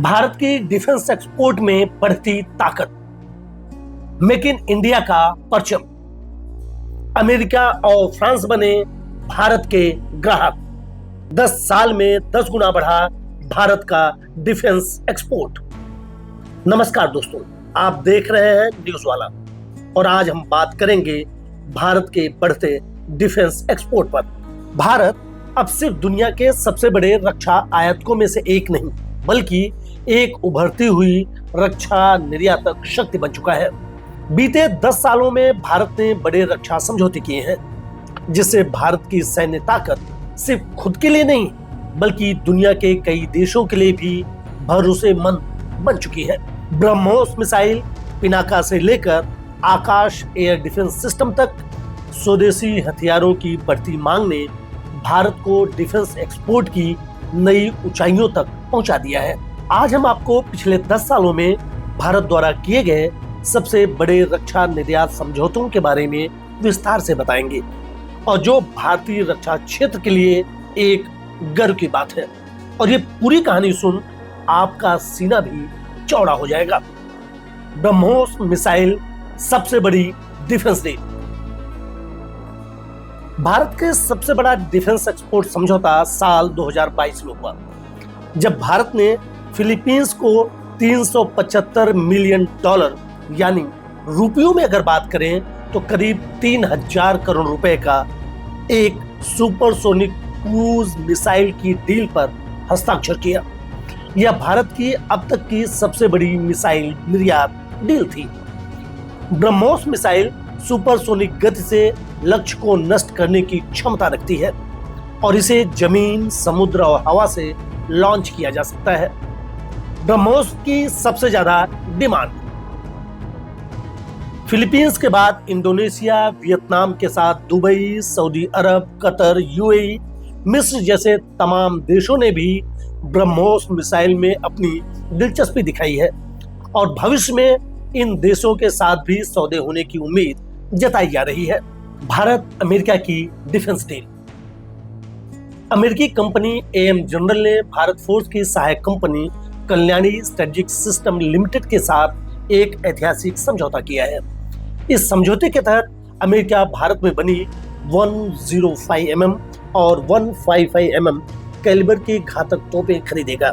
भारत की defence export में बढ़ती ताकत, मेक इन इंडिया का परचम। अमेरिका और फ्रांस बने भारत के ग्राहक। 10 साल में 10 गुना बढ़ा भारत का डिफेंस एक्सपोर्ट। नमस्कार दोस्तों, आप देख रहे हैं न्यूज वाला और आज हम बात करेंगे भारत के बढ़ते डिफेंस एक्सपोर्ट पर। भारत अब सिर्फ दुनिया के सबसे बड़े रक्षा आयातकों में से एक नहीं, बल्कि एक उभरती हुई रक्षा निर्यातक शक्ति बन चुका है। बीते 10 सालों में भारत ने बड़े रक्षा समझौते किए हैं, जिससे भारत की सैन्य ताकत सिर्फ खुद के लिए नहीं, बल्कि दुनिया के कई देशों के लिए भी भरोसेमंद बन चुकी है। ब्रह्मोस मिसाइल, पिनाका से लेकर आकाश एयर डिफेंस सिस्टम तक स्वदेशी हथियारों की बढ़ती मांग ने भारत को डिफेंस एक्सपोर्ट की नई ऊंचाइयों तक पहुंचा दिया है। आज हम आपको पिछले 10 सालों में भारत द्वारा किए गए सबसे बड़े रक्षा निर्यात समझौतों के बारे में विस्तार से बताएंगे, और जो भारतीय रक्षा क्षेत्र के लिए एक गर्व की बात है। और ये पूरी कहानी सुन आपका सीना भी चौड़ा हो जाएगा। ब्रह्मोस मिसाइल सबसे बड़ी डिफेंस डील। भारत के सबसे बड़ा डिफेंस एक्सपोर्ट समझौता साल 2022 में हुआ, जब भारत ने फिलीपींस को $375 मिलियन, यानी रुपयों में अगर बात करें तो करीब 3000 करोड़ रुपए का एक सुपरसोनिक क्रूज मिसाइल की डील पर हस्ताक्षर किया। यह भारत की अब तक की सबसे बड़ी मिसाइल निर्यात डील थी। ब्रह्मोस मिसाइल सुपरसोनिक गति से लक्ष्य को नष्ट करने की क्षमता रखती है और इसे जमीन, समुद्र और हवा से लॉन्च किया जा सकता है। ब्रह्मोस की सबसे ज्यादा डिमांड फिलीपींस के बाद इंडोनेशिया, वियतनाम के साथ दुबई, सऊदी अरब, कतर, यूएई, मिस्र जैसे तमाम देशों ने भी ब्रह्मोस मिसाइल में अपनी दिलचस्पी दिखाई है और भविष्य में इन देशों के साथ भी सौदे होने की उम्मीद जताई जा रही है। भारत अमेरिका की डिफेंस डील। अमेरिकी कंपनी एएम जनरल ने भारत फोर्स की सहायक company Kalyani strategic system limited के साथ एक ऐतिहासिक समझौता किया है। इस समझौते के तहत अमेरिका भारत में बनी 105 mm और 155 mm कैलिबर की घातक तोपें खरीदेगा।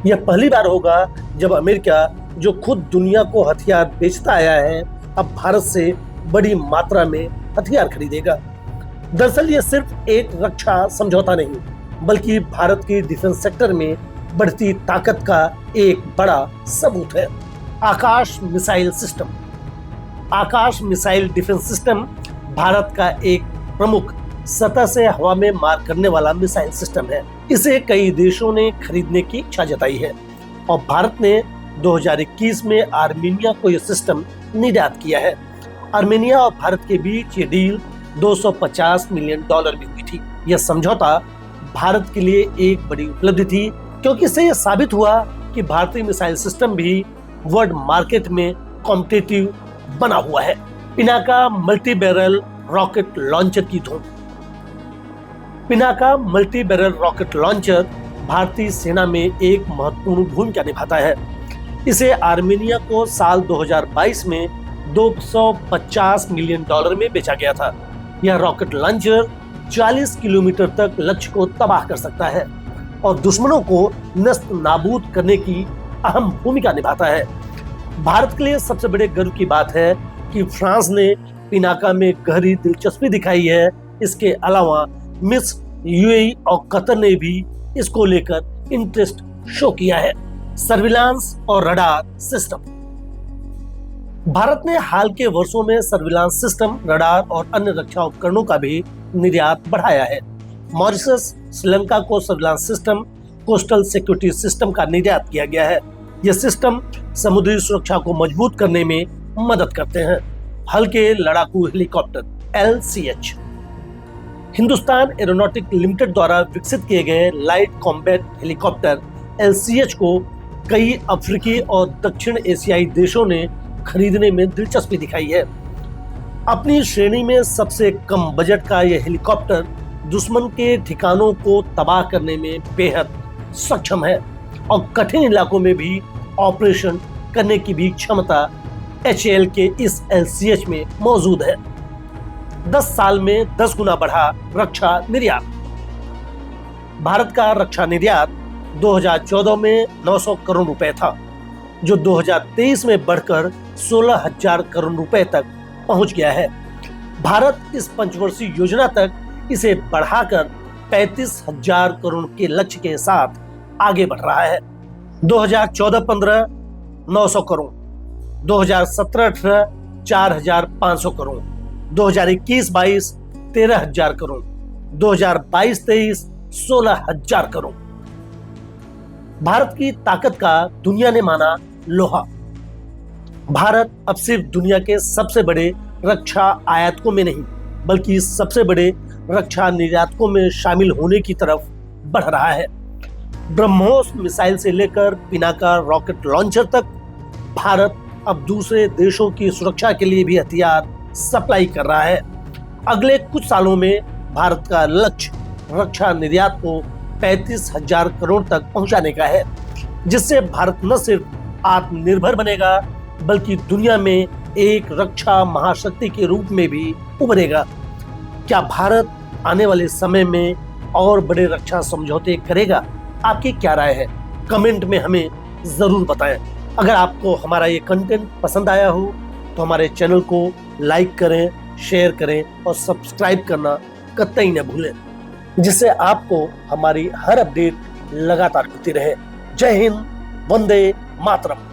यह पहली बार होगा जब अमेरिका, जो खुद दुनिया को हथियार बेचता आया है, अब भारत से बड़ी मात्रा में हथियार खरीदेगा। दरअसल यह सिर्फ एक रक्षा समझौता नहीं, बल्कि भारत की डिफेंस सेक्टर में बढ़ती ताकत का एक बड़ा सबूत है। आकाश मिसाइल सिस्टम। आकाश मिसाइल डिफेंस सिस्टम भारत का एक प्रमुख सतह से हवा में मार करने वाला मिसाइल सिस्टम है। इसे कई देशों ने खरीदने की इच्छा जताई है और भारत ने 2021 में आर्मेनिया को यह सिस्टम निर्यात किया है। आर्मेनिया और भारत के बीच ये डील $250 मिलियन में हुई थी। यह समझौता भारत के लिए एक बड़ी उपलब्धि थी, क्योंकि इससे यह साबित हुआ कि भारतीय मिसाइल सिस्टम भी वर्ल्ड मार्केट में कॉम्पिटिटिव बना हुआ है। Pinaka multi barrel rocket launcher की धूम। Pinaka multi barrel rocket launcher भारतीय सेना में एक महत्वपूर्ण भूमिका निभाता है। इसे आर्मेनिया को साल 2022 में $250 मिलियन में बेचा गया था। यह रॉकेट लॉन्चर 40 किलोमीटर तक लक्ष्य को तबाह कर सकता है और दुश्मनों को नष्ट नाबूद करने की अहम भूमिका निभाता है। भारत के लिए सबसे बड़े गर्व की बात है कि फ्रांस ने पिनाका में गहरी दिलचस्पी दिखाई है। इसके अलावा मिस्र, यूएई और कतर ने भी इसको लेकर इंटरेस्ट शो किया है। सर्विलांस और रडार सिस्टम। भारत ने हाल के वर्षों में सर्विलांस सिस्टम, रडार और अन्य रक्षा उपकरणों का भी निर्यात बढ़ाया है। मॉरिशस, श्रीलंका को surveillance system, coastal security system का निर्यात किया गया है। यह सिस्टम समुद्री सुरक्षा को मजबूत करने में मदद करते हैं। हल्के लड़ाकू helicopter LCH। Hindustan aeronautic limited द्वारा विकसित किए गए लाइट कॉम्बैट हेलीकॉप्टर LCH को कई अफ्रीकी और दक्षिण एशियाई देशों ने खरीदने में दिलचस्पी दिखाई है। अपनी श्रेणी में सबसे कम बजट का यह हेलीकॉप्टर दुश्मन के ठिकानों को तबाह करने में बेहद सक्षम है। और कठिन इलाकों में भी ऑपरेशन करने की भी क्षमता HAL के इस LCH में मौजूद है। 10 साल में 10 गुना बढ़ा रक्षा निर्यात। भारत का रक्षा निर्यात 2014 में 900 करोड़ रुपए था, जो 2023 में बढ़कर 16,000 करोड़ रुपए तक पहुंच गया है। भारत इस पंचवर्षीय योजना तक इसे बढ़ाकर 35,000 करोड़ के लक्ष्य के साथ आगे बढ़ रहा है। 2014-15 900 करोड़, 2017-18 4,500 करोड़, 2021-22 13,000 करोड़, 2022-23 16,000 करोड़। भारत की ताकत का दुनिया ने माना लोहा। भारत अब सिर्फ दुनिया के सबसे बड़े रक्षा आयातकों में नहीं, बल्कि सबसे बड़े रक्षा निर्यातकों में शामिल होने की तरफ बढ़ रहा है। ब्रह्मोस मिसाइल से लेकर पिनाका रॉकेट लॉन्चर तक भारत अब दूसरे देशों की सुरक्षा के लिए भी हथियार सप्लाई कर रहा है। अगले कुछ सालों में भारत का लक्ष्य रक्षा निर्यात को 35,000 करोड़ तक पहुंचाने का है, जिससे भारत न सिर्फ आत्मनिर्भर बनेगा, बल्कि दुनिया में एक रक्षा महाशक्ति के रूप में भी उभरेगा। क्या भारत आने वाले समय में और बड़े रक्षा समझौते करेगा? आपकी क्या राय है? कमेंट में हमें जरूर बताएं। अगर आपको हमारा ये कंटेंट पसंद आया हो तो हमारे चैनल को लाइक करें, शेयर करें और सब्सक्राइब करना कतई न भूलें, जिससे आपको हमारी हर अपडेट लगातार मिलती रहे। जय हिंद, वंदे मातरम।